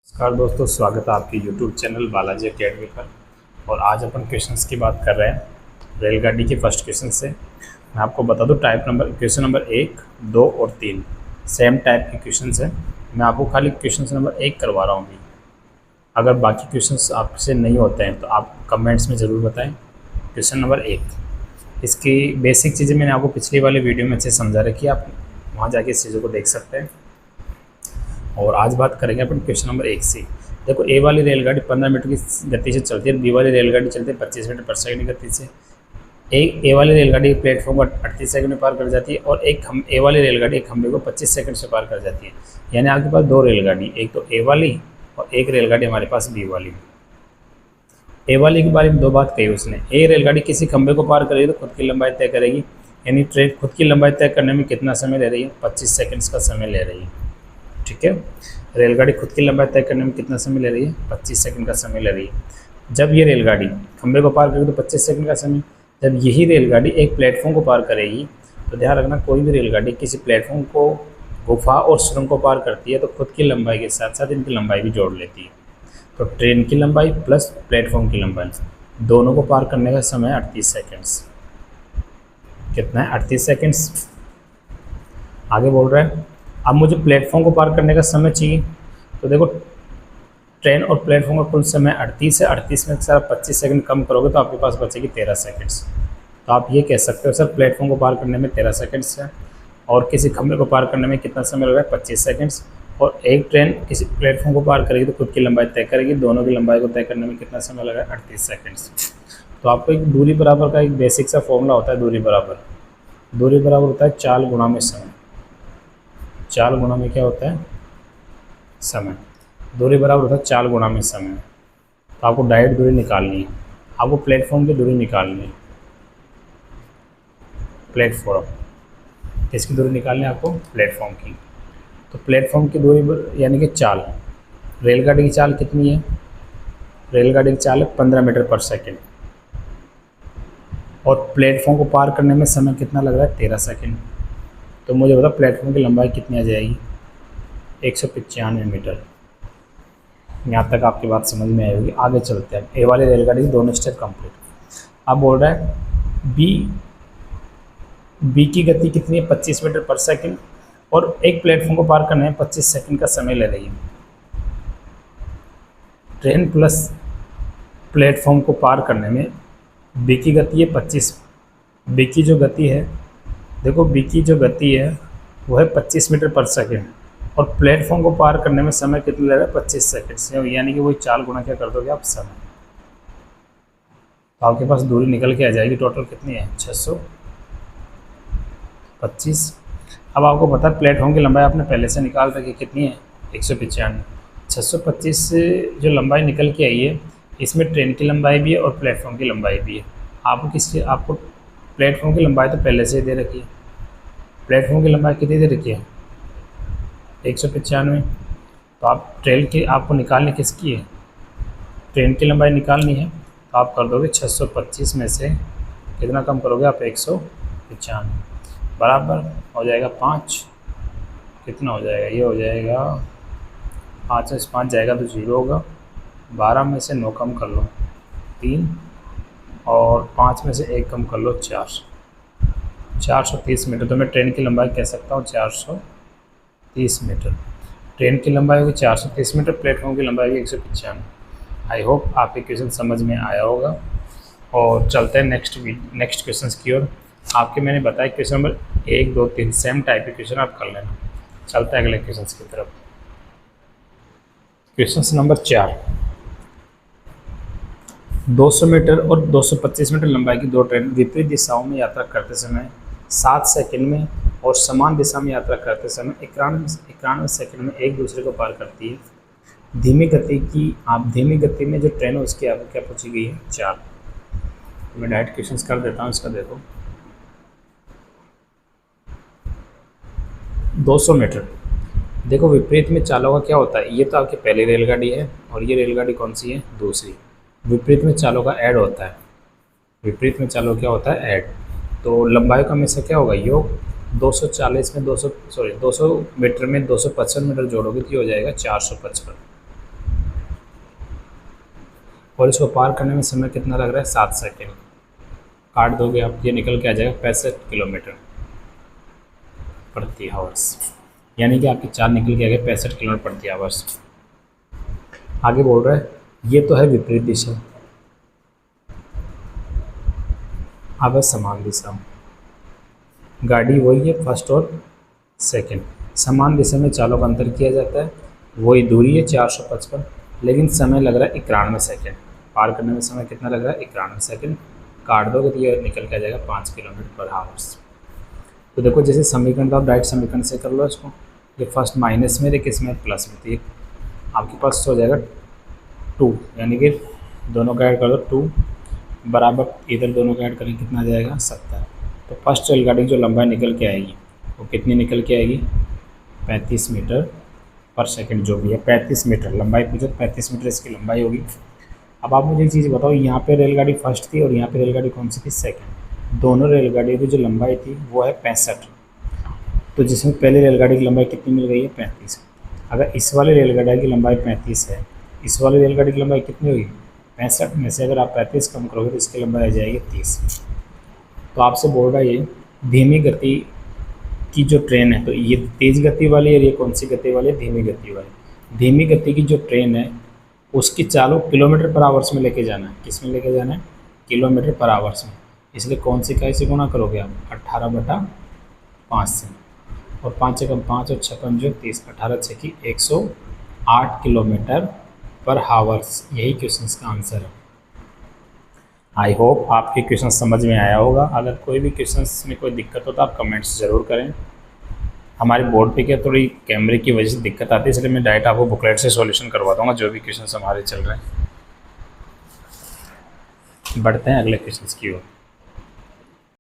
नमस्कार दोस्तों, स्वागत है आपके YouTube चैनल बालाजी अकेडमी पर। और आज अपन क्वेश्चंस की बात कर रहे हैं रेलगाड़ी के फर्स्ट क्वेश्चन से। मैं आपको बता दूं क्वेश्चन नंबर 1, 2 और 3 सेम टाइप के क्वेश्चन है। मैं आपको खाली क्वेश्चन नंबर 1 करवा रहा हूँ अभी। अगर बाकी क्वेश्चंस आपसे नहीं होते हैं तो आप कमेंट्स में ज़रूर बताएँ। क्वेश्चन नंबर 1, इसकी बेसिक चीज़ें मैंने आपको पिछली वाले वीडियो में अच्छे समझा रखी है, आप वहाँ जाके इस चीज़ों को देख सकते हैं। और आज बात करेंगे अपन क्वेश्चन नंबर 1 से। देखो, ए वाली रेलगाड़ी 15 मीटर की गति से चलती है, बी वाली रेलगाड़ी चलती है 25 मीटर पर सेकंड की गति से। ए वाली रेलगाड़ी प्लेटफॉर्म को 38 सेकंड में पार कर जाती है और ए वाली रेलगाड़ी एक खंभे को 25 सेकंड से पार कर जाती है। यानी आपके पास दो रेलगाड़ी, एक तो ए वाली और एक रेलगाड़ी हमारे पास बी वाली। ए वाली के बारे में दो बात कही उसने। ए रेलगाड़ी किसी खंभे को पार करेगी तो खुद की लंबाई तय करेगी, यानी ट्रेन खुद की लंबाई तय करने में कितना समय ले रही है? 25 सेकंड्स का समय ले रही है। ठीक है, रेलगाड़ी खुद की लंबाई तय करने में कितना समय ले रही है? 25 सेकंड का समय ले रही है। जब ये रेलगाड़ी खंभे को पार करेगी तो 25 सेकंड का समय। जब यही रेलगाड़ी एक प्लेटफॉर्म को पार करेगी तो ध्यान रखना, कोई भी रेलगाड़ी किसी प्लेटफॉर्म को, गुफा और सुरंग को पार करती है तो खुद की लंबाई के साथ साथ इनकी लंबाई भी जोड़ लेती है। तो ट्रेन की लंबाई प्लस प्लेटफॉर्म की लंबाई, दोनों को पार करने का समय 38 सेकेंड्स। कितना है? 38 सेकेंड्स। आगे बोल रहा है, अब मुझे प्लेटफॉर्म को पार करने का समय चाहिए। तो देखो, ट्रेन और प्लेटफॉर्म का कुल समय 38 है। 38 में से आप 25 सेकंड कम करोगे तो आपके पास बचेगी 13 सेकंड्स। तो आप ये कह सकते हो सर, प्लेटफॉर्म को पार करने में 13 सेकंड्स है और किसी खंभे को पार करने में कितना समय लग रहा है? 25 सेकंड्स। और एक ट्रेन किसी प्लेटफॉर्म को पार करेगी तो खुद की लंबाई तय करेगी, दोनों की लंबाई को तय करने में कितना समय लगा? 38 सेकंड्स। तो आपको एक दूरी बराबर का एक बेसिक सा फॉर्मूला होता है। दूरी बराबर होता है चाल गुणा में समय। चाल गुणा में क्या होता है? समय। दूरी बराबर होता है चाल गुणा में समय। तो आपको डायरेक्ट दूरी निकालनी है, आपको प्लेटफॉर्म की दूरी निकालनी है। प्लेटफॉर्म, किसकी दूरी निकालनी है आपको? प्लेटफॉर्म की। तो प्लेटफॉर्म की दूरी यानी कि चाल, रेलगाड़ी की चाल कितनी है? रेलगाड़ी की चाल है 15 मीटर पर सेकेंड और प्लेटफॉर्म को पार करने में समय कितना लग रहा है? 13 सेकेंड। तो मुझे बता, प्लेटफॉर्म की लंबाई कितनी आ जाएगी? 195 मीटर। यहाँ तक आपकी बात समझ में आई होगी। आगे चलते हैं। ए वाली रेलगाड़ी की दोनों स्टेप कंप्लीट। अब बोल रहा है बी की गति कितनी है? 25 मीटर पर सेकंड और एक प्लेटफॉर्म को पार करने में 25 सेकंड का समय ले रही है। ट्रेन प्लस प्लेटफॉर्म को पार करने में बी की गति है 25। बी की जो गति है, देखो, बी की जो गति है वो है 25 मीटर पर सेकेंड और प्लेटफॉर्म को पार करने में समय कितना लग रहा है? 25 सेकेंड से, यानी कि वही चाल गुणा क्या कर दोगे आप? समय। तो आपके पास दूरी निकल के आ जाएगी। टोटल कितनी है? 625। अब आपको पता है प्लेटफॉर्म की लंबाई आपने पहले से निकाल रखी, कितनी है? 195। 625 से जो लंबाई निकल के आई है, इसमें ट्रेन की लंबाई भी है और प्लेटफॉर्म की लंबाई भी है। आपको प्लेटफॉर्म की लंबाई तो पहले से ही दे रखी है। प्लेटफॉर्म की लंबाई कितनी दे रखी है? 195। तो आप ट्रेन की आपको निकालनी किसकी है? ट्रेन की लंबाई निकालनी है। तो आप कर दोगे 625 में से कितना कम करोगे आप? 195 बराबर हो जाएगा 5। कितना हो जाएगा? ये हो जाएगा 5 में से 5 जाएगा तो 0 होगा। 12 में से 9 कम कर लो 3 और 5 में से 1 कम कर लो 4। 430 मीटर। तो मैं ट्रेन की लंबाई कह सकता हूँ 430 मीटर। ट्रेन की लंबाई होगी 430 मीटर, प्लेटफॉर्म की लंबाई होगी 195। आई होप आपके क्वेश्चन समझ में आया होगा। और चलते हैं नेक्स्ट क्वेश्चन की ओर। आपके मैंने बताया क्वेश्चन नंबर 1, 2, 3 सेम टाइप के क्वेश्चन आप कर लेना। चलते हैं अगले क्वेश्चन की तरफ। क्वेश्चन नंबर 4, 200 मीटर और 225 मीटर लंबाई की दो ट्रेन विपरीत दिशाओं में यात्रा करते समय 7 सेकंड में और समान दिशा में यात्रा करते समय 91 सेकंड में एक दूसरे को पार करती है। धीमी गति में जो ट्रेन है उसकी आपको क्या पूछी गई है? 4। मैं डायरेक्ट क्वेश्चंस कर देता हूँ। इसका देखो, 200 मीटर। देखो, विपरीत में चालों का क्या होता है? ये तो आपकी पहली रेलगाड़ी है और ये रेलगाड़ी कौन सी है? दूसरी। विपरीत में चालों का ऐड होता है। विपरीत में चालों क्या होता है? ऐड। तो लंबाई का हमेशा क्या होगा? योग। 240 में 200 मीटर में 255 मीटर जोड़ोगे तो ये हो जाएगा 455। और इसको पार करने में समय कितना लग रहा है, 7 सेकेंड। काट दोगे आप, ये निकल के आ जाएगा 65 किलोमीटर प्रति आवर्स, यानी कि आपकी चाल निकल के आ गया 65 किलोमीटर प्रति आवर्स। आगे बोल रहा है ये तो है विपरीत दिशा, अब है समान दिशा। गाड़ी वही है फर्स्ट और सेकंड, समान दिशा में चालों का अंतर किया जाता है, वही दूरी है 455, लेकिन समय लग रहा है 91 सेकंड। पार करने में समय कितना लग रहा है, 91 सेकंड। काट दोगे तो ये निकल के आ जाएगा 5 किलोमीटर पर आवर्स। तो देखो जैसे समीकरण तो आप डायरेक्ट समीकरण से कर लो इसको, ये फर्स्ट माइनस में, देखिए इसमें प्लस में, तो ये आपके पास हो जाएगा 2, यानी कि दोनों का ऐड कर दो 2 बराबर, इधर दोनों का ऐड करें कितना आ जाएगा 70। तो फर्स्ट रेलगाड़ी की जो लंबाई निकल के आएगी वो कितनी निकल के आएगी, 35 मीटर पर सेकंड, जो भी है 35 मीटर लंबाई पूछो, 35 मीटर इसकी लंबाई होगी। अब आप मुझे एक चीज़ बताओ, यहाँ पे रेलगाड़ी फर्स्ट थी और यहाँ पे रेलगाड़ी कौन सी थी, सेकंड। दोनों रेलगाड़ियों की जो लंबाई थी वो है 65, तो जिसमें पहले रेलगाड़ी की लंबाई कितनी मिल गई है, 35। अगर इस वाले रेलगाड़ी की लंबाई 35 है, इस वाली रेलगाड़ी की लंबाई कितनी होगी, 65 में से अगर आप 35 कम करोगे तो इसकी लंबाई आ जाएगी 30। तो आपसे बोल रहा है ये धीमी गति की जो ट्रेन है, तो ये तेज़ गति वाली है, ये कौन सी गति वाली है, धीमी गति वाली। धीमी गति की जो ट्रेन है उसकी चालों किलोमीटर पर आवर्स में लेके जाना है, किस में लेके जाना है, किलोमीटर पर आवर्स में। इसलिए कौन सी का इसे गुना करोगे आप, 18/5 से, और 5 से कम 5 और 6 कम जो 30, 18 6 की 108 किलोमीटर पर हावर्स। यही क्वेश्चन का आंसर है। आई होप आपके क्वेश्चन समझ में आया होगा। अगर कोई भी क्वेश्चन में कोई दिक्कत हो तो आप कमेंट्स ज़रूर करें। हमारे बोर्ड पे क्या थोड़ी कैमरे की वजह से दिक्कत आती है, इसलिए मैं डायरेक्ट आपको बुकलेट से सॉल्यूशन करवा दूँगा जो भी क्वेश्चन हमारे चल रहे हैं। बढ़ते हैं अगले क्वेश्चन की ओर।